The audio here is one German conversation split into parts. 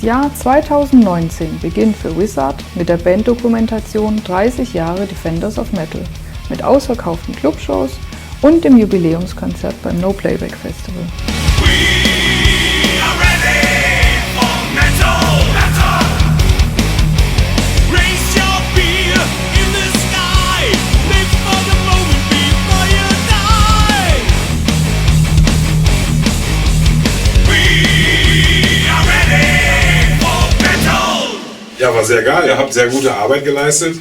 Jahr 2019 beginnt für Wizard mit der Banddokumentation 30 Jahre Defenders of Metal mit ausverkauften Clubshows und dem Jubiläumskonzert beim No Playback Festival. Ja, war sehr geil. Ihr habt sehr gute Arbeit geleistet.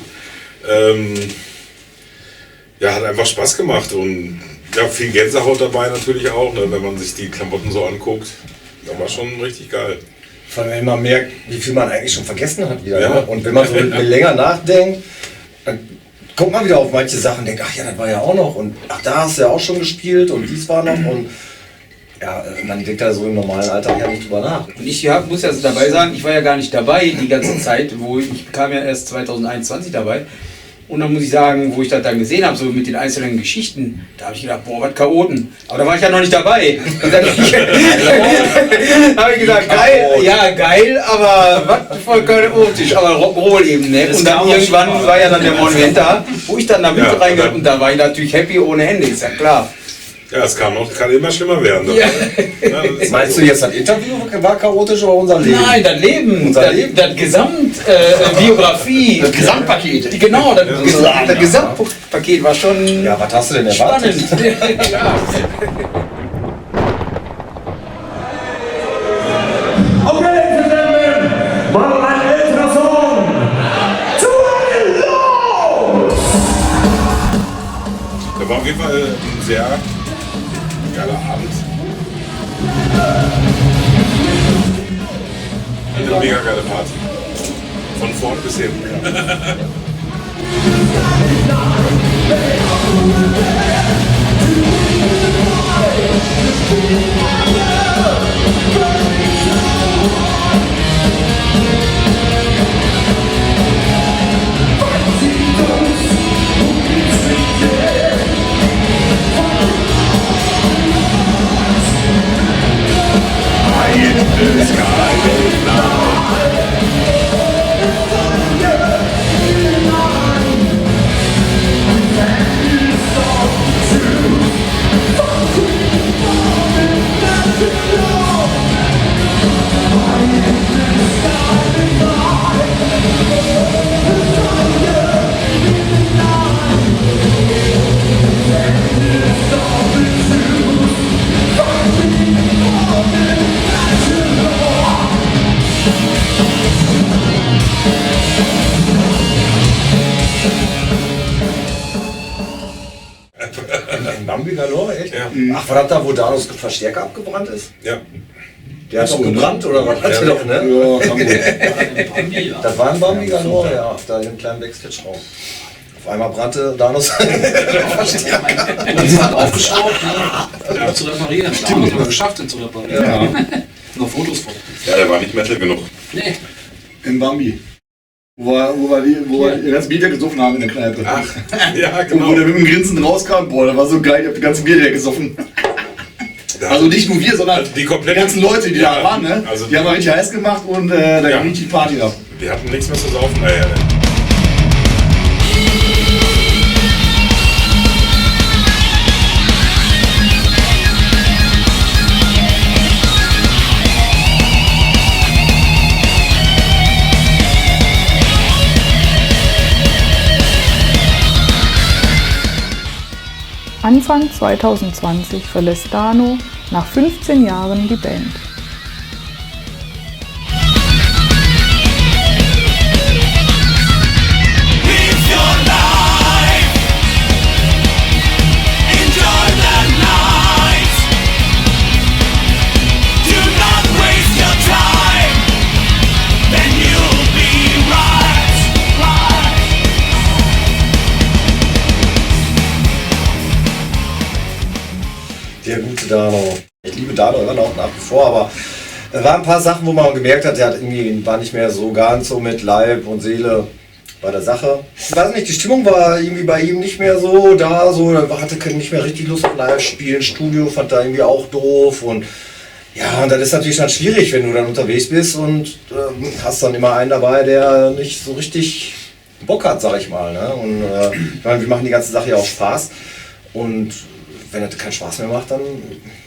Ja, hat einfach Spaß gemacht und ja, viel Gänsehaut dabei natürlich auch, ne, wenn man sich die Klamotten so anguckt. Das war schon richtig geil. Vor allem, wenn man merkt, wie viel man eigentlich schon vergessen hat wieder. Ja. Ne? Und wenn man so länger nachdenkt, dann kommt man wieder auf manche Sachen und denkt, ach ja, das war ja auch noch und ach, da hast du ja auch schon gespielt und dies war noch und ja, man denkt da so im normalen Alltag ja nicht drüber nach. Und ich muss ja dabei sagen, ich war ja gar nicht dabei die ganze Zeit, ich kam ja erst 2021 dabei. Und dann muss ich sagen, wo ich das dann gesehen habe, so mit den einzelnen Geschichten, da habe ich gedacht, boah, was Chaoten. Aber da war ich ja noch nicht dabei. Und dann habe ich gesagt, geil, ja geil, aber was voll chaotisch, aber Rock'n'Roll eben, ne? Und dann irgendwann war ja dann der Monument da, wo ich dann da mit reingegangen und da war ich natürlich happy ohne Ende, ist ja klar. Ja, es kann immer schlimmer werden. Ja. Ja, Meinst du jetzt, das Interview war chaotisch oder unser Leben? Nein, das Leben, das Gesamtbiografie, das Gesamtpaket. Genau, das Gesamtpaket war schon Ja, was hast du denn erwartet? spannend. Ja. Okay, zusammen, mal ein älterer Song. Zu Hallo! Da war auf jeden Fall ein sehr geiler Abend. Eine mega geile Party. Von vorn bis hinten. In Bambi Galore, echt? Ja. Ach, war das da, wo Danos Verstärker abgebrannt ist? Ja. Der hat doch gebrannt, oder was? Hat Ja. der doch, ne? Ja, Hamburg. Das war in Bambi Galore, ja, da in dem kleinen Backstage-Raum. Auf einmal brannte Danos Verstärker. Und sie hat aufgeschraubt, ne? Zu reparieren. Stimmt, haben wir geschafft, den zu reparieren. Ja. Noch Fotos von. Ja, der war nicht Metal genug. Nee. In Bambi. Wo wir den ganzen Bier gesoffen haben in der Kneipe. Ach, ja, Und genau. wo der mit dem Grinsen rauskam, boah, das war so geil, ich hab die ganze Bier gesoffen. Also nicht nur wir, sondern Die komplette- ganzen Leute, die Ja, da waren, ne? also- die haben wir richtig heiß gemacht und da Ja. ging richtig Party ab. Wir hatten nichts mehr zu saufen. Naja, Anfang 2020 verlässt Dano nach 15 Jahren die Band. Der gute Dano. Ich liebe Dano immer noch nach wie vor, aber es waren ein paar Sachen, wo man gemerkt hat, der hat irgendwie, war nicht mehr so ganz so mit Leib und Seele bei der Sache. Ich weiß nicht, die Stimmung war irgendwie bei ihm nicht mehr so da, so, er hatte nicht mehr richtig Lust auf Live-Spielen, Studio fand er irgendwie auch doof und Ja, und das ist natürlich dann schwierig, wenn du dann unterwegs bist und hast dann immer einen dabei, der nicht so richtig Bock hat, sag ich mal. Ne? Und ich meine, wir machen die ganze Sache ja auch Spaß. Und wenn das keinen Spaß mehr macht, dann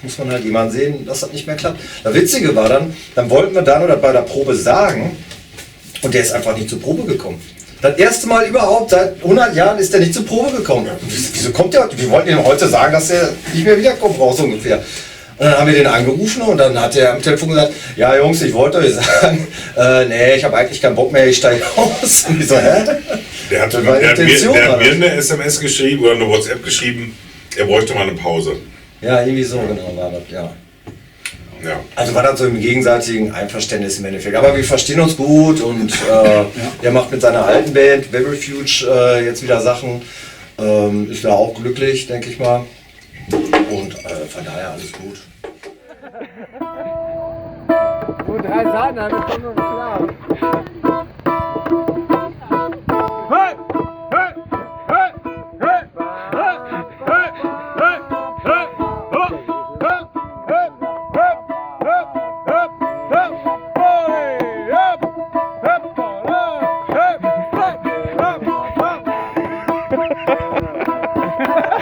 muss man halt jemanden sehen, dass das nicht mehr klappt. Das Witzige war dann wollten wir dann oder bei der Probe sagen, und der ist einfach nicht zur Probe gekommen. Das erste Mal überhaupt, seit 100 Jahren ist der nicht zur Probe gekommen. Wieso kommt der? Wir wollten ihm heute sagen, dass er nicht mehr wiederkommen braucht, so ungefähr. Und dann haben wir den angerufen und dann hat er am Telefon gesagt, ja Jungs, ich wollte euch sagen, nee, ich habe eigentlich keinen Bock mehr, ich steige aus. Und ich so, hä? Der hat mir eine SMS geschrieben oder eine WhatsApp geschrieben, er bräuchte mal eine Pause. Ja, irgendwie so genau war das, ja. Ja. Also war das so im gegenseitigen Einverständnis im Endeffekt. Aber wir verstehen uns gut und er macht mit seiner alten Band, Refuge, jetzt wieder Sachen. Ist da auch glücklich, denke ich mal. Und von daher alles gut. Und 3 Seiten, dann kommt noch klar. Hey! Hey! Hey! Hey! Hey! Hey! Hey! Hey!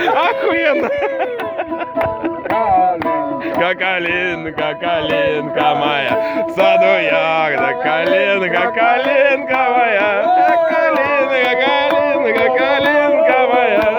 Охуенно! Калинка, калинка моя, в саду ягода, калинка, калинка моя, калинка, калинка, калинка моя.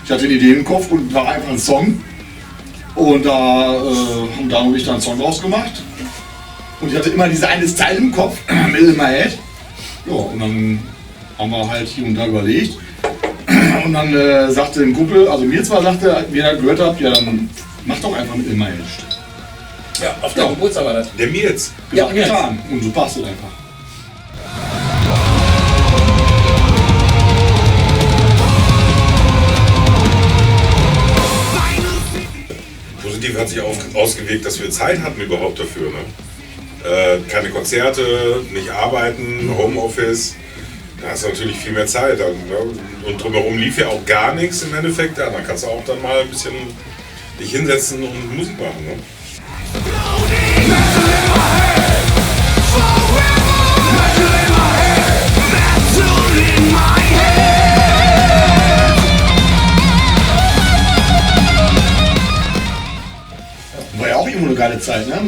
Ich hatte eine Idee im Kopf und war einfach ein Song. Und da haben Dan und ich dann einen Song draus gemacht. Und ich hatte immer diese eine Style im Kopf, Middle in my head. Ja, und dann haben wir halt hier und da überlegt. Und dann sagte ein Kumpel, also mir zwar sagte, wie ihr gehört habt, ja dann mach doch einfach Middle in my head. Ja, auf der Geburtstag war das. Der mir jetzt. Gesagt, getan. Und so passt es einfach. Positiv hat sich ausgewirkt, dass wir Zeit hatten überhaupt dafür. Ne? Keine Konzerte, nicht arbeiten, Homeoffice. Da hast du natürlich viel mehr Zeit. Ne? Und drumherum lief ja auch gar nichts im Endeffekt. Ja, dann kannst du auch dann mal ein bisschen dich hinsetzen und Musik machen. Ne? War ja auch irgendwo eine geile Zeit, ne?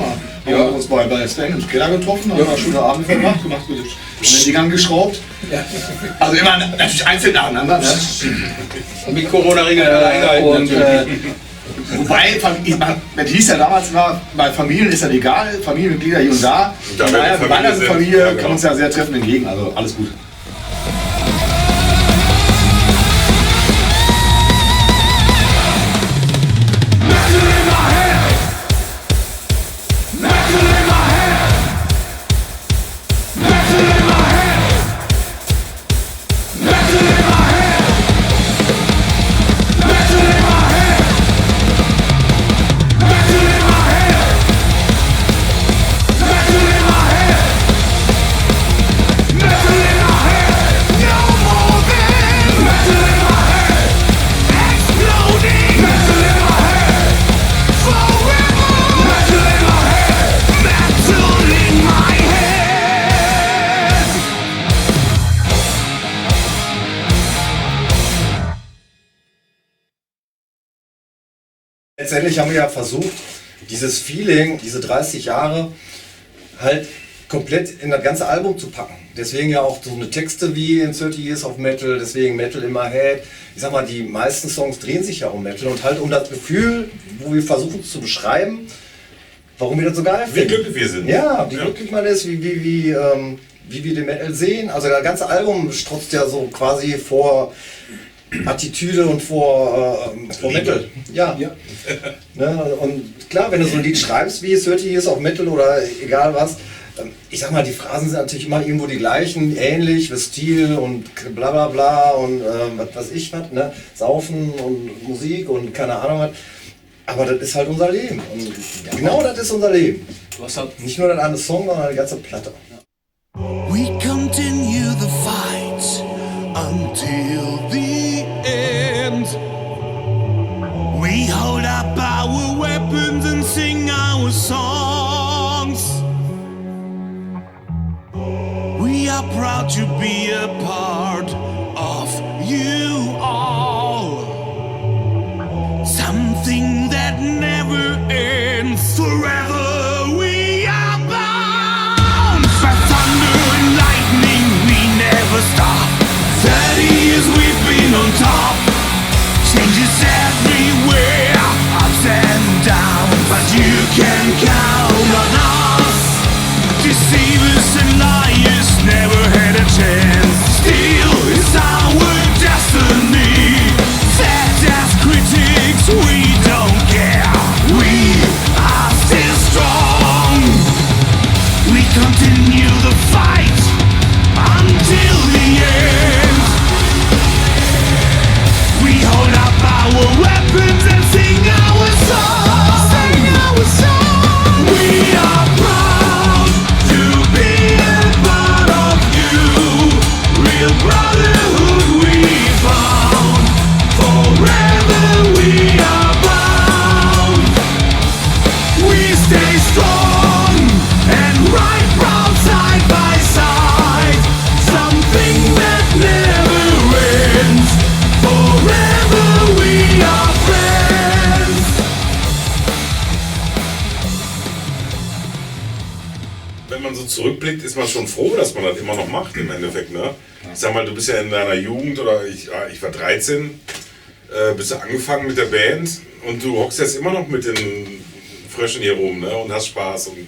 Wir haben uns bei Sven im Keller getroffen, haben schöne Abende verbracht, gemacht, mit den Dingern geschraubt. Ja. Also immer natürlich einzeln nacheinander, ne? Und mit Corona-Regeln eingehalten. Wobei, das hieß ja damals immer, bei Familien ist das egal, Familienmitglieder hier und da. Da naja, bei einer Familie ja, genau. kann man uns ja sehr treffend entgegen, also alles gut. Letztendlich haben wir ja versucht, dieses Feeling, diese 30 Jahre halt komplett in das ganze Album zu packen. Deswegen ja auch so eine Texte wie in 30 Years of Metal, deswegen Metal in my head. Ich sag mal, die meisten Songs drehen sich ja um Metal und halt um das Gefühl, wo wir versuchen es zu beschreiben, warum wir das so geil finden. Wie glücklich wir sind. Ja, wie glücklich man ist, wie wir den Metal sehen. Also das ganze Album strotzt ja so quasi vor Attitüde und vor Metal. Ja. Ne? Und klar, wenn du so ein Lied schreibst wie 30 Years of Metal oder egal was, ich sag mal, die Phrasen sind natürlich immer irgendwo die gleichen, ähnlich, wie Stil und bla bla bla und was weiß ich was, ne? Saufen und Musik und keine Ahnung was. Aber das ist halt unser Leben. Und genau das ist unser Leben. Du hast halt Nicht nur das eine Song, sondern die ganze Platte. We continue the fight until the end. We hold up our weapons and sing our songs. We are proud to be a part of you all. Something that never ends forever. We are bound by thunder and lightning. We never stop. 30 years we've been on top. Changes everywhere, ups and downs, but you can count on us. Deceivers and liars never had a chance. Still, it's our destiny. Fed as critics, we don't care. We are still strong. We continue the fight until the end. We hold up our weapons and sing our song. Sing our song. We are proud to be a part of you. Real brotherhood we found. Forever we are bound. We stay strong and right proud side by side. Something that never ends. Forever we are friends. Wenn man so zurückblickt, ist man schon froh, dass man das immer noch macht im Endeffekt. Ne? Ich sag mal, du bist ja in deiner Jugend oder ich war 13, bist du angefangen mit der Band und du hockst jetzt immer noch mit den Fröschen hier rum, ne? Und hast Spaß und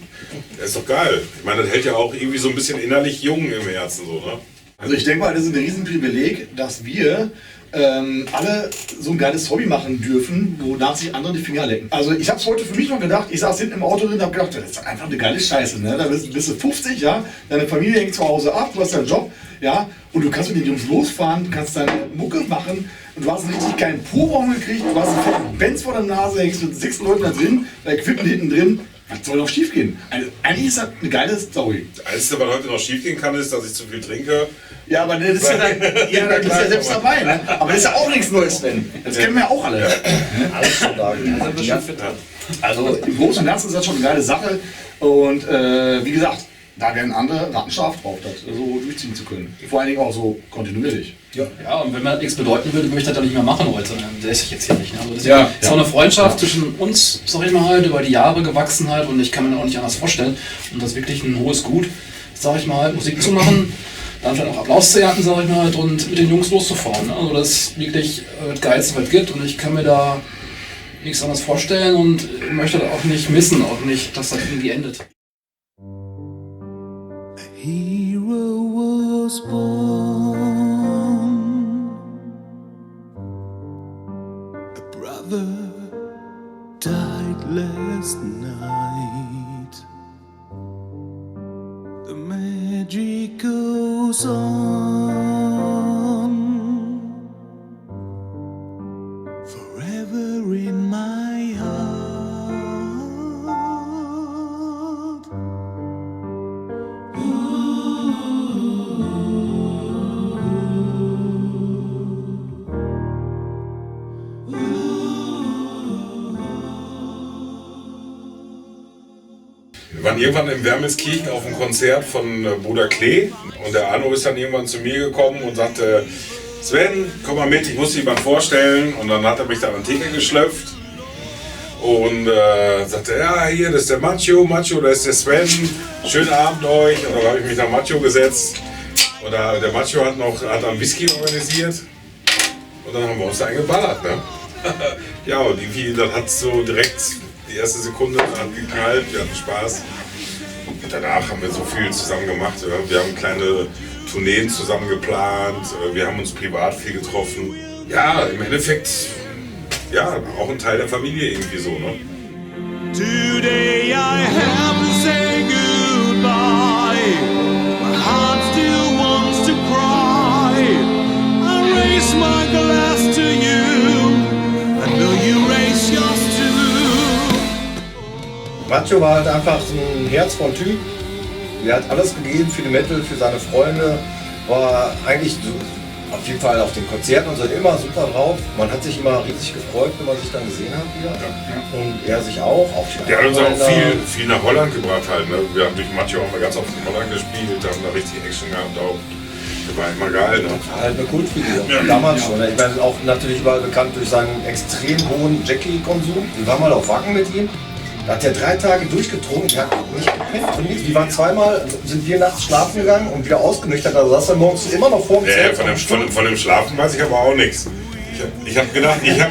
das ist doch geil. Ich meine, das hält ja auch irgendwie so ein bisschen innerlich jung im Herzen so, ne? Also ich denke mal, das ist ein Riesenprivileg, dass wir alle so ein geiles Hobby machen dürfen, wonach sich andere die Finger lecken. Also ich habe es heute für mich noch gedacht, ich saß hinten im Auto drin und habe gedacht, das ist einfach eine geile Scheiße. Ne? Da bist du 50, ja, deine Familie hängt zu Hause ab, du hast deinen Job, ja, und du kannst mit den Jungs losfahren, kannst deine Mucke machen und du hast einen richtig geilen Proberaum gekriegt, du hast einen fetten Benz vor der Nase, hängst mit 6 Leuten da drin, da Equipment hinten drin. Was soll noch schief gehen? Also, eigentlich ist das eine geile Story. Das Einzige, was heute noch schief gehen kann, ist, dass ich zu viel trinke. Ja, aber das ist ja, das ist ja selbst dabei. Ne? Aber das ist ja auch nichts Neues, Sven. Das kennen wir ja auch alle. Alles schon da. Also im Großen und Ganzen ist das schon eine geile Sache. Und wie gesagt, da werden andere rattenscharf drauf, das so durchziehen zu können. Vor allen Dingen auch so kontinuierlich. Ja, und wenn man nichts bedeuten würde, würde ich das ja nicht mehr machen heute. Das ist jetzt hier nicht. Ne? Also das ist so eine Freundschaft zwischen uns, sag ich mal halt, über die Jahre gewachsen halt und ich kann mir auch nicht anders vorstellen. Und das ist wirklich ein hohes Gut, sag ich mal, Musik zu machen, dann vielleicht auch Applaus zu ernten, sag ich mal halt, und mit den Jungs loszufahren. Ne? Also das ist wirklich das Geilste, was es gibt und ich kann mir da nichts anderes vorstellen und möchte das auch nicht missen, auch nicht, dass das irgendwie endet. A hero was born. A brother died last night. The magic goes on. Forever in my heart. Wir waren irgendwann in Wermelskirchen auf einem Konzert von Bruder Klee und der Arno ist dann irgendwann zu mir gekommen und sagte, Sven, komm mal mit, ich muss dich mal vorstellen. Und dann hat er mich da an die Theke geschlöpft Und sagte, ja, hier, das ist der Macho, da ist der Sven, schönen Abend euch. Und dann habe ich mich nach Macho gesetzt. Und der Macho hat am Whisky organisiert. Und dann haben wir uns da eingeballert, ne? Ja, und irgendwie, dann hat so direkt die erste Sekunde hat geknallt, wir hatten Spaß. Und danach haben wir so viel zusammen gemacht. Ja? Wir haben kleine Tourneen zusammen geplant, wir haben uns privat viel getroffen. Ja, im Endeffekt, ja, auch ein Teil der Familie irgendwie so, ne? Today I have to say goodbye. My heart still wants to cry. I raise my glass to you. I know you raise yours too. Macho war halt einfach so ein Herz von Typ. Er hat alles gegeben für die Metal, für seine Freunde. War eigentlich so, auf jeden Fall auf den Konzerten und so immer super drauf. Man hat sich immer riesig gefreut, wenn man sich dann gesehen hat wieder. Ja. Und er sich auch. Der hat uns auch viel nach Holland gebracht halt. Ne? Wir haben durch Macho auch mal ganz oft in Holland gespielt, haben da richtig Action gehabt auch. Das war immer geil. Ne? War halt eine Kultfigur. Ja. Damals schon. Ich meine, auch natürlich überall bekannt durch seinen extrem hohen Jackie-Konsum. Wir waren mal auf Wacken mit ihm. Da hat er 3 Tage durchgetrunken, der hat nicht gepennt und nichts. Die waren zweimal, sind wir nachts schlafen gegangen und wieder ausgenüchtert. Da saß er morgens immer noch vor dem Zelt. Von dem Schlafen weiß ich aber auch nichts. Ich habe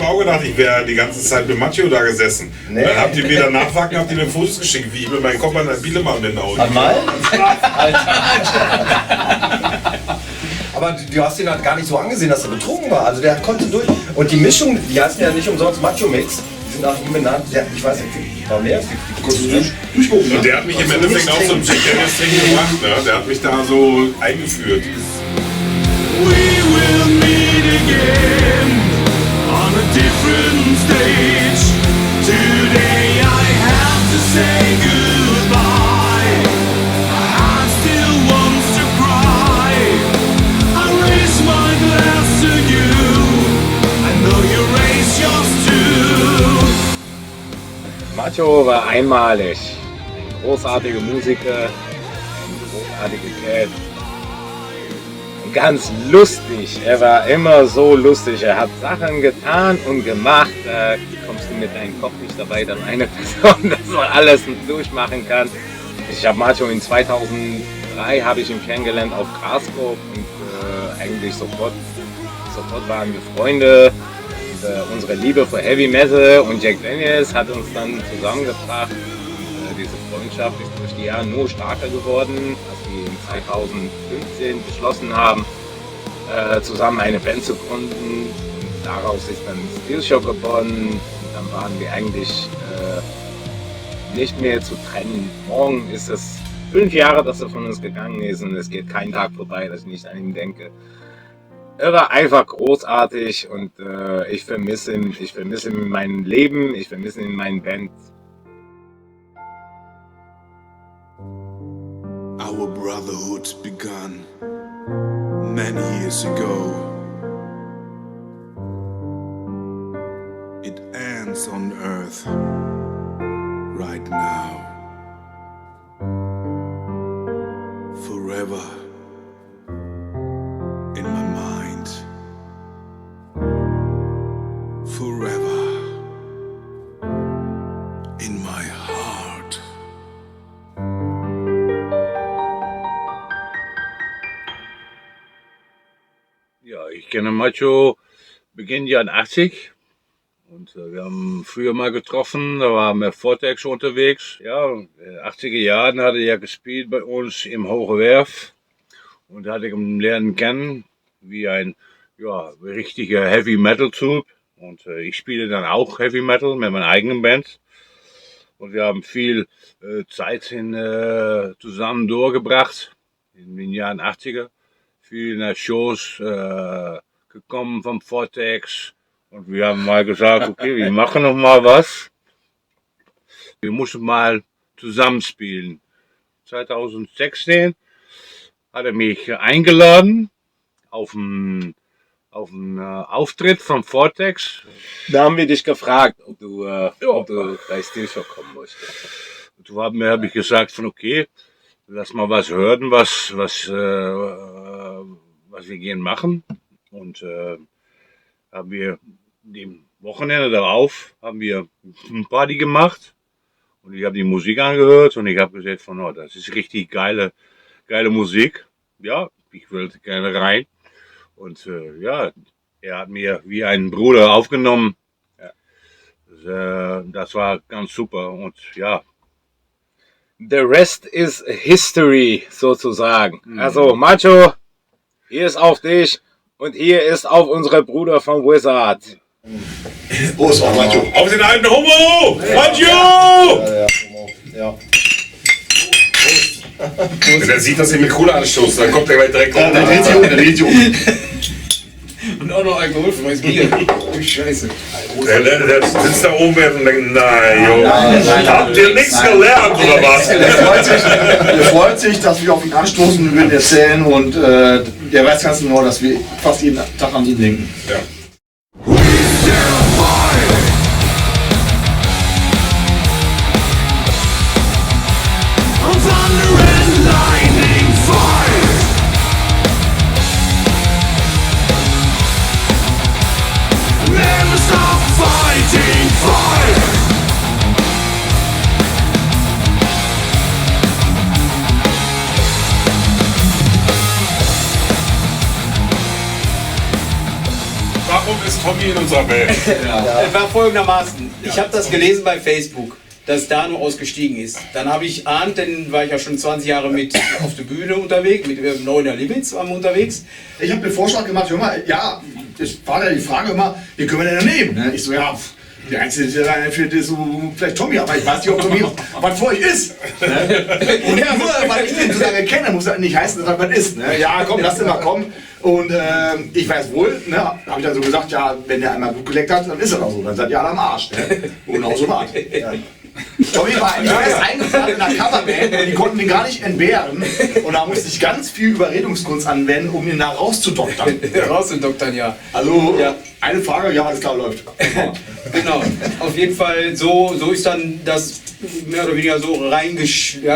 auch gedacht, ich wäre die ganze Zeit mit Macho da gesessen. Nee. Dann habt ihr mir danach Wacken, habt ihr mir Fotos geschickt, wie ich mit meinem Kopf an der Bielemann den Augen. Einmal? Aber du hast ihn halt gar nicht so angesehen, dass er betrunken war. Also der konnte durch. Und die Mischung, die heißen ja nicht umsonst Macho Mix. Die sind nach ihm benannt. Ich weiß nicht, war mehr. Durchgucken. Und der hat mich im Endeffekt auch so ein Jack Daniels-Ding gemacht. Ne? Der hat mich da so eingeführt. We will meet again on a different stage. Today I have to say goodbye. My heart still wants to cry. I raise my glass to you. I know you raise yours too. Macho war einmalig. Ein großartiger Musiker, ein großartiger Kerl. Ganz lustig, er war immer so lustig, er hat Sachen getan und gemacht, da kommst du mit deinem Kopf nicht dabei, dass eine Person das so alles durchmachen kann. Ich habe Macho in 2003 habe ich ihn kennengelernt auf Grasburg und eigentlich sofort waren wir Freunde. Und, unsere Liebe für Heavy Metal und Jack Daniels hat uns dann zusammengebracht. Diese Freundschaft ist durch die Jahre nur stärker geworden, als wir in 2015 beschlossen haben, zusammen eine Band zu gründen. Und daraus ist dann Steelshock geworden. Und dann waren wir eigentlich nicht mehr zu trennen. Morgen ist es 5 Jahre, dass er von uns gegangen ist und es geht kein Tag vorbei, dass ich nicht an ihn denke. Er war einfach großartig und ich vermisse ihn in meinem Leben, ich vermisse ihn in meinen Bands. Our brotherhood began many years ago. It ends on earth right now. Forever in my mind. Forever in my heart. Ja, ich kenne Macho Beginn Jahr 80 und wir haben früher mal getroffen, da waren wir Vortex unterwegs. Ja, in den 80er Jahren hat er ja gespielt bei uns im Hohe Werf und da hatte ich ihn lernen kennen wie ein richtiger Heavy Metal Typ und ich spiele dann auch Heavy Metal mit meiner eigenen Band und wir haben viel Zeit zusammen durchgebracht in den Jahren 80er. Viel nach Shows gekommen vom Vortex und wir haben mal gesagt, okay, wir machen noch mal was. Wir mussten mal zusammenspielen. 2016 hat er mich eingeladen auf einen Auftritt vom Vortex. Da haben wir dich gefragt, ob du bei Steelshock kommen möchtest. Und da habe ich gesagt von okay, lass mal was hören, was wir gern machen. Und haben wir dem Wochenende darauf haben wir eine Party gemacht und ich habe die Musik angehört und ich habe gesagt von, oh, das ist richtig geile Musik. Ja, ich wollte gerne rein und ja, er hat mir wie einen Bruder aufgenommen. Das war ganz super und ja. The rest is history, sozusagen. Also, Macho, hier ist auf dich und hier ist auf unsere Brüder von Wizard. Prost, Macho. Auf den alten Homo! Macho! Ja. Wenn er sieht, dass ihr mit Cola anstoßt, dann kommt er gleich direkt Ja, der dreht sich um. Und auch noch alkoholfreies Bier. Du Scheiße. Der sitzt da oben und denkt, nein, Junge, habt ihr nichts gelernt oder was? Der freut sich, dass wir auf ihn anstoßen und will erzählen und der weiß ganz genau, dass wir fast jeden Tag an ihn denken. Ja. Warum ist Tommy in unserer Welt? Es war folgendermaßen, ich habe das gelesen bei Facebook, dass Dano ausgestiegen ist. Dann habe ich ahnt, denn war ich ja schon 20 Jahre mit auf der Bühne unterwegs, mit Neuner Limits waren wir unterwegs. Ich habe den Vorschlag gemacht, hör mal, ja, das war ja die Frage immer, wie können wir denn nehmen? Ne? Ich so, ja, der Einzige, der da einfällt, ist so vielleicht Tommy, aber ich weiß nicht, ob Tommy was für euch ist. Ne? Und nur weil ich den so lange kenne, muss das nicht heißen, dass er was ist. Ne? Ja, komm, lass den mal kommen. Und ich weiß wohl, ne, habe ich dann so gesagt, ja, wenn der einmal Blut geleckt hat, dann ist er auch so. Dann seid ihr alle am Arsch. Ne? Und auch so war ja. Tommy war eigentlich fest eingefahren in einer Coverband und die konnten den gar nicht entbehren. Und da musste ich ganz viel Überredungskunst anwenden, um ihn da rauszudoktern. Rauszudoktern, ja. Also, ja. Eine Frage, ja, alles klar, läuft. Genau, auf jeden Fall, so ist dann das mehr oder weniger so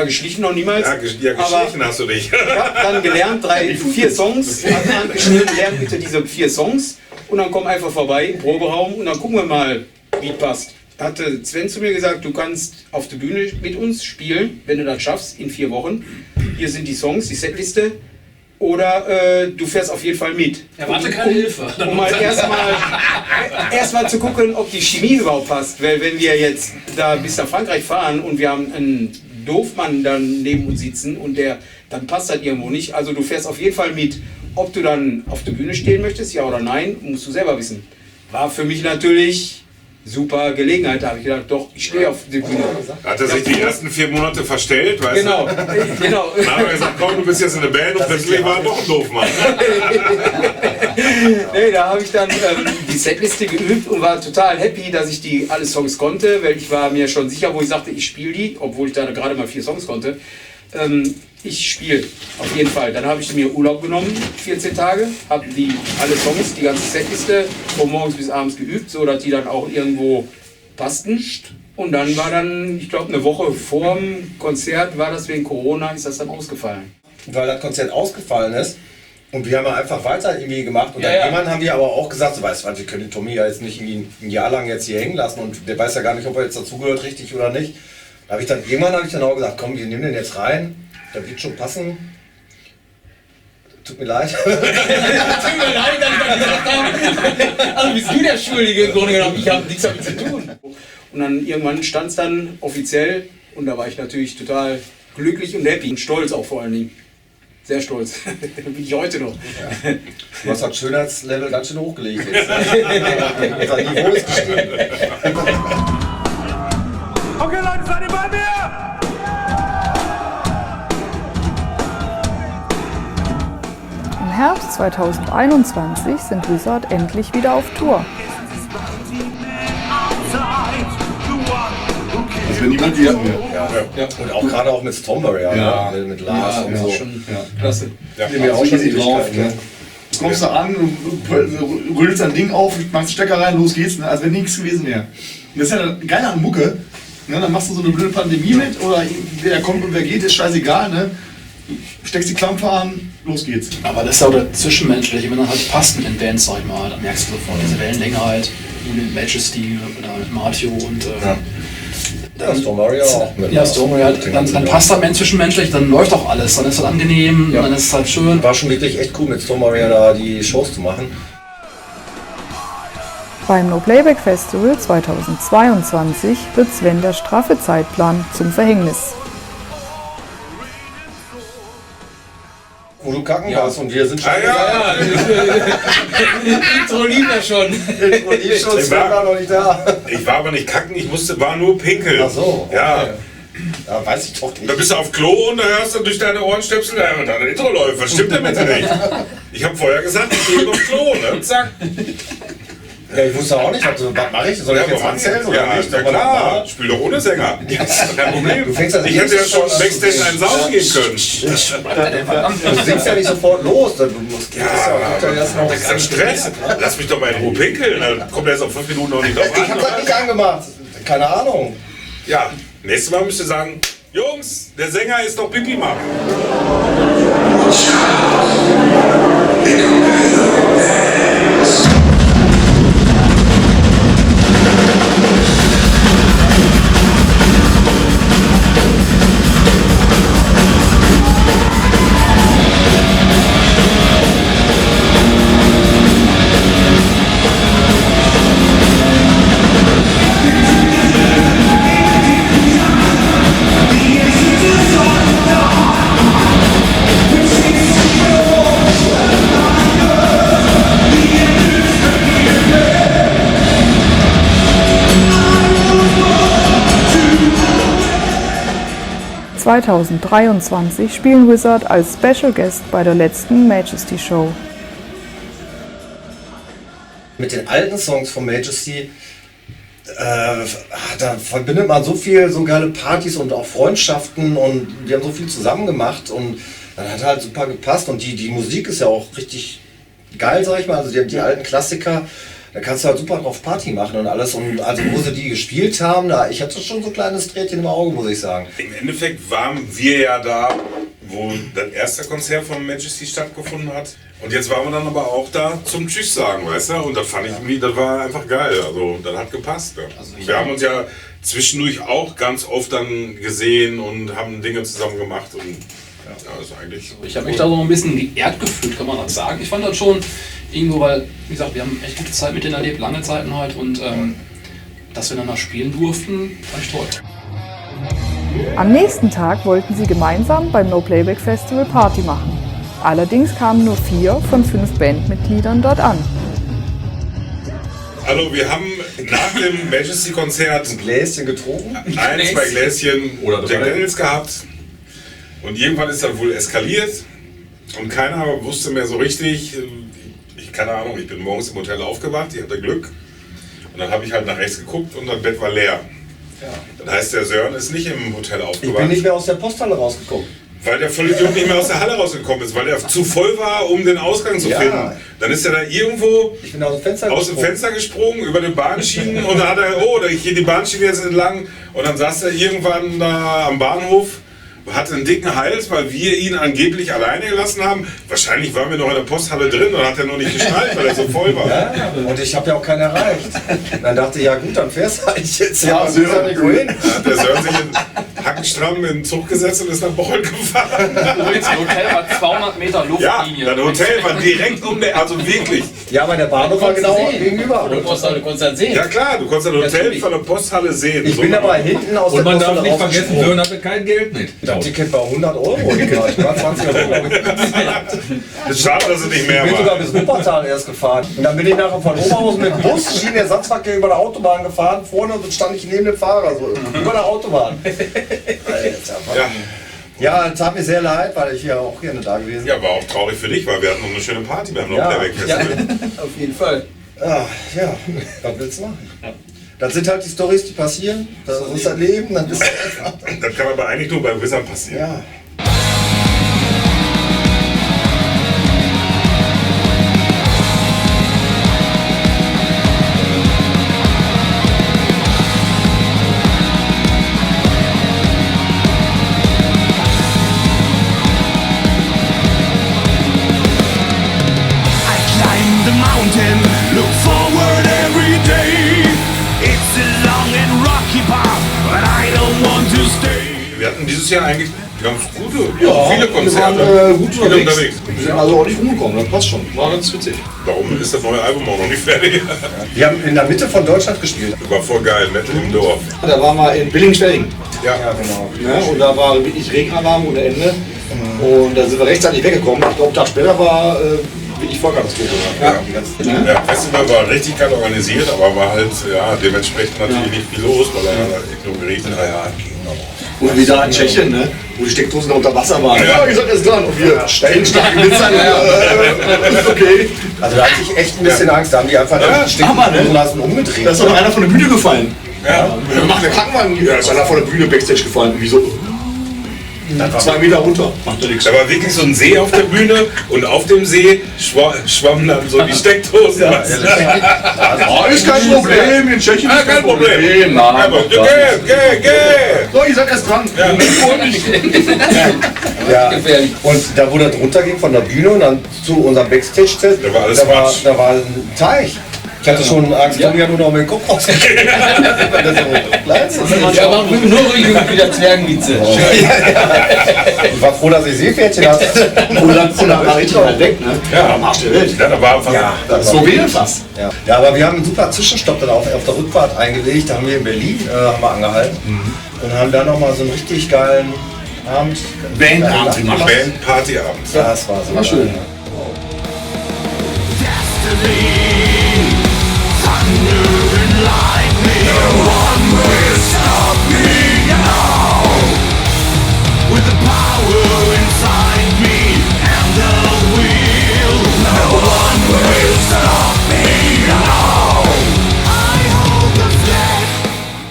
geschlichen noch niemals. Ja, geschlichen hast du dich. Ich habe dann gelernt, 4 Songs, geschnitten, lernt bitte diese 4 Songs und dann komm einfach vorbei im Proberaum und dann gucken wir mal, wie es passt. Hatte Sven zu mir gesagt, du kannst auf der Bühne mit uns spielen, wenn du das schaffst, in 4 Wochen. Hier sind die Songs, die Setliste. Oder du fährst auf jeden Fall mit. Erwarte keine Hilfe. Um mal erstmal zu gucken, ob die Chemie überhaupt passt. Weil wenn wir jetzt da bis nach Frankreich fahren und wir haben einen Doofmann dann neben uns sitzen und dann passt das irgendwo nicht. Also du fährst auf jeden Fall mit. Ob du dann auf der Bühne stehen möchtest, ja oder nein, musst du selber wissen. War für mich natürlich super Gelegenheit, da habe ich gedacht, doch, ich stehe auf der Bühne. Hat er sich die ersten 4 Monate verstellt, weißt genau, du? Genau. Dann hat er gesagt, komm, du bist jetzt in der Band und plötzlich war er doch ein Doofmann. Nee, da habe ich dann die Setliste geübt und war total happy, dass ich die alle Songs konnte, weil ich war mir schon sicher, wo ich sagte, ich spiele die, obwohl ich da gerade mal 4 Songs konnte. Ich spiele, auf jeden Fall. Dann habe ich mir Urlaub genommen, 14 Tage, habe alle Songs, die ganze Setliste von morgens bis abends geübt, so dass die dann auch irgendwo passten. Und dann war ich glaube, eine Woche vor dem Konzert, war das wegen Corona, ist das dann ausgefallen. Weil das Konzert ausgefallen ist und wir haben ja einfach weiter irgendwie gemacht und dann irgendwann haben wir aber auch gesagt, so, weißt du, wir können den Tommy ja jetzt nicht irgendwie ein Jahr lang jetzt hier hängen lassen und der weiß ja gar nicht, ob er jetzt dazugehört richtig oder nicht. Irgendwann habe ich dann auch gesagt, komm, wir nehmen den jetzt rein, der wird schon passen. Tut mir leid. Tut mir leid, dass ich das gesagt habe. Also bist du der Schuldige im Grunde genommen, ich habe nichts damit zu tun. Und dann irgendwann stand es dann offiziell und da war ich natürlich total glücklich und happy und stolz auch vor allen Dingen. Sehr stolz. Bin ich heute noch. Ja. Du hast das Schönheitslevel ganz schön hochgelegt jetzt. Unser Niveau ist gestiegen. Okay, Leute, seid ihr bei mir? Im Herbst 2021 sind Wizard endlich wieder auf Tour. Das wäre niemand hier. Ja. Und auch gerade auch mit Stomber, mit Lars und so. Schon klasse. Ja, die mir auch schon easy drauf. Ne? Du kommst da an, du rüllst dein Ding auf, machst den Stecker rein, los geht's, ne? Als wenn nichts gewesen wäre. Und das ist ja geil an Mucke. Ne? Dann machst du so eine blöde Pandemie mit oder wer kommt und wer geht, ist scheißegal. Ne? steckst die Klampe an, los geht's. Aber das ist ja auch das Zwischenmenschliche, wenn dann halt passt mit den Bands, sag ich mal, dann merkst du sofort diese Wellenlänge halt, mit Majesty oder mit Martio und Stormwarrior auch. Ja, Stormwarrior, dann passt das zwischenmenschlich, dann läuft auch alles, dann ist es angenehm, dann ist es halt schön. War schon wirklich echt cool mit Stormwarrior da die Shows zu machen. Beim No Playback Festival 2022 wird Sven der straffe Zeitplan zum Verhängnis. Wo du kacken warst und wir sind schon... Intro lief ja schon. Intro lief schon, Sven war noch nicht da. Ich war aber nicht kacken, war nur pinkeln. Ach so, okay. Ja. Ja, weiß ich doch nicht. Da bist du auf Klo und da hörst du durch deine Ohrenstöpsel, und dein Intro läuft. Was stimmt damit nicht? Ich habe vorher gesagt, ich gehe auf Klo, ne? Zack. Ja, ich wusste auch nicht, was mache ich? Soll ich jetzt anzählen oder nicht? Ja klar, spiel doch ohne Sänger. Kein Problem. Ich hätte ja schon Backstage einen Saufen gehen können. Du singst ja nicht sofort los. Du musst das ist ein Stress. Lass mich doch mal in Ruhe pinkeln. Dann kommt er jetzt auf 5 Minuten noch nicht drauf an. Ich hab das nicht angemacht. Keine Ahnung. Ja, nächstes Mal müsst ihr sagen, Jungs, der Sänger ist doch Pipi machen. 2023 spielen Wizard als Special Guest bei der letzten Majesty Show. Mit den alten Songs von Majesty, da verbindet man so viel, so geile Partys und auch Freundschaften und wir haben so viel zusammen gemacht und dann hat halt super gepasst und die Musik ist ja auch richtig geil, sag ich mal, also die alten Klassiker. Da kannst du halt super drauf Party machen und alles. Und also wo sie die gespielt haben, ich hatte schon so ein kleines Drehtchen im Auge, muss ich sagen. Im Endeffekt waren wir ja da, wo das erste Konzert von Majesty stattgefunden hat. Und jetzt waren wir dann aber auch da zum Tschüss sagen, weißt du? Und das fand ich irgendwie, das war einfach geil. Also das hat gepasst. Ja. Also wir haben uns ja zwischendurch auch ganz oft dann gesehen und haben Dinge zusammen gemacht. Und ja, also eigentlich so. Ich habe mich da so ein bisschen geehrt gefühlt, kann man das sagen. Ich fand das schon irgendwo, weil, wie gesagt, wir haben echt gute Zeit mit denen erlebt, lange Zeiten halt. Und dass wir dann da spielen durften, fand ich toll. Am nächsten Tag wollten sie gemeinsam beim No Playback Festival Party machen. Allerdings kamen nur 4 von 5 Bandmitgliedern dort an. Also wir haben nach dem Majesty-Konzert ein Gläschen getrunken, 1, 2 Gläschen Jack Daniels gehabt und irgendwann ist das wohl eskaliert und keiner wusste mehr so richtig, keine Ahnung, ich bin morgens im Hotel aufgewacht, ich hatte Glück und dann habe ich halt nach rechts geguckt und das Bett war leer. Ja. Das heißt, der Sören ist nicht im Hotel aufgewacht. Ich bin nicht mehr aus der Posthalle rausgekommen. Weil der Vollidiot nicht mehr aus der Halle rausgekommen ist, weil er zu voll war, um den Ausgang zu finden. Dann ist er da irgendwo aus dem Fenster gesprungen, über den Bahnschienen und dann hat er, da geht die Bahnschiene jetzt entlang und dann saß er irgendwann da am Bahnhof, hatte einen dicken Hals, weil wir ihn angeblich alleine gelassen haben. Wahrscheinlich waren wir noch in der Posthalle drin und hat er noch nicht geschnallt, weil er so voll war. Ja, und ich habe ja auch keinen erreicht. Dann dachte ich, ja gut, dann fährst du eigentlich jetzt. Ja, so ist er nicht wohin. Dann hat der Sören sich in Hackenstramm in den Zug gesetzt und ist nach Bocholt gefahren. Das Hotel war 200 Meter Luftlinie. Ja, das Hotel war direkt um der, also wirklich. Ja, aber der Bahnhof war genau gegenüber. Du konntest das sehen. Ja klar, du konntest das Hotel von der Posthalle sehen. Ich bin aber hinten aus der Posthalle. Und man darf nicht vergessen, Sören hatte kein Geld mit. Das Ticket war 100 €. Ich war 20 €. Das ist schade, dass es nicht mehr war. Ich bin sogar bis Wuppertal erst gefahren. Und dann bin ich nachher von Oberhausen mit dem Bus, Schienenersatzverkehr über der Autobahn gefahren. Vorne stand ich neben dem Fahrer, so über der Autobahn. Ja, es tat mir sehr leid, weil ich ja auch gerne da gewesen bin. Ja, war auch traurig für dich, weil wir hatten noch eine schöne Party beim No Playback Festival. Ja, auf jeden Fall. Ja, was willst du machen? Das sind halt die Storys, die passieren. Das ist unser Leben. Das kann aber eigentlich nur bei Wizard passieren. Ja. Look forward every day. It's a long and rocky path, but I don't want to stay. Wir hatten dieses Jahr eigentlich ganz gute, Wir viele Konzerte. waren gut Viele unterwegs. Wir sind also auch nicht rumgekommen, das passt schon. War ganz witzig. Warum ist das neue Album auch noch nicht fertig? Wir haben in der Mitte von Deutschland gespielt. War voll geil, Metal im Dorf. Da waren wir in Billingen-Schwenningen. Ja, genau. Ne? Und da war wirklich Regenalarm ohne Ende. Und da sind wir rechtzeitig weggekommen. Ich glaube, einen Tag später war wirklich Vollkatastrophe. Ja, Festival war richtig geil organisiert, aber war halt dementsprechend natürlich nicht viel los, weil er nur geregnet hat. Und wie da in Tschechien, ne? Wo die Steckdosen da unter Wasser waren. Ja, ich sag jetzt dran. Und wir stellen stark mit sein. Okay. Also da hatte ich echt ein bisschen Angst. Da haben die einfach die Steckdosen lassen umgedreht. Da ist doch noch einer von der Bühne gefallen. Ja. Wir machen den Krankenwagen. Ja, ist einer von der Bühne Backstage gefallen. Wieso? 2 Meter runter. Macht ja nichts. Da war wirklich so ein See auf der Bühne und auf dem See schwammen dann so die Steckdosen. Ist kein Problem in Tschechien. Kein Problem. So, ihr seid erst dran. Ja. Und da, wo das runterging von der Bühne und dann zu unserem Backstage-Zelt, da war ein Teich. Ich hatte schon Angst, Tommy hat nur noch meinen Kopf rausgekriegt. Ja, aber nur wieder Zwergenwitze. Ich war froh, dass ich Seepferdchen hatte. Und dann war richtig weit weg, ne? Ja, am Arsch der Welt. Ja, da war einfach das so wählen fast. Ja, aber wir haben einen super Zwischenstopp dann auf der Rückfahrt eingelegt. Da haben wir in Berlin haben wir angehalten und haben da nochmal so einen richtig geilen Abend. Bandabend gemacht. Band-Partyabend. Das war so schön.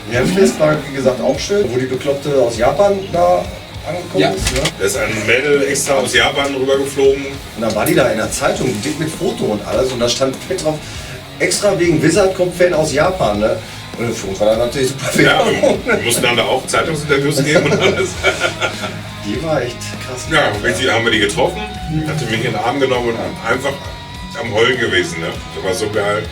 Memphis war, wie gesagt, auch schön, wo die Bekloppte aus Japan da angekommen ist. Ne? Da ist ein Mädel extra aus Japan rübergeflogen. Und dann war die da in der Zeitung, dick mit Foto und alles. Und da stand fett drauf, extra wegen Wizard kommt Fan aus Japan. Ne? Und für uns war das natürlich super Werbung. Wir mussten dann da auch Zeitungsinterviews geben und alles. Die war echt krass. Ja, richtig haben wir die getroffen, hatte mich in den Arm genommen und einfach am Heulen gewesen. Ne? Das war so geil.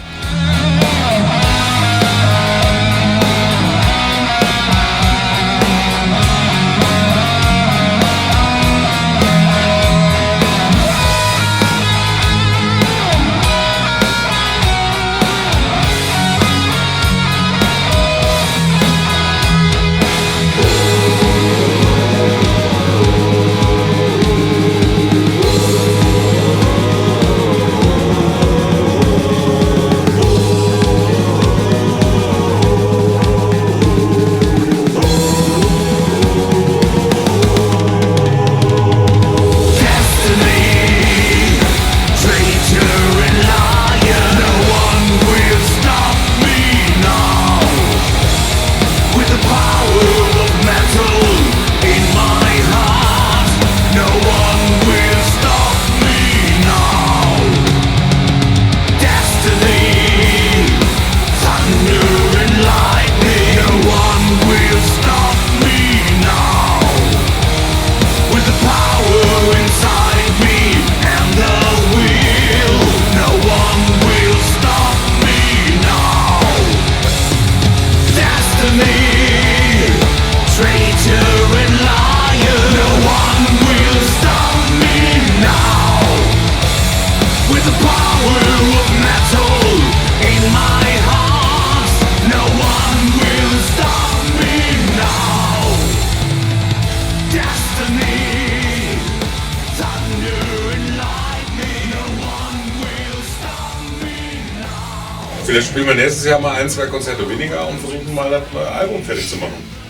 Vielleicht spielen wir nächstes Jahr mal 1, 2 Konzerte weniger und versuchen mal das Album fertig zu machen.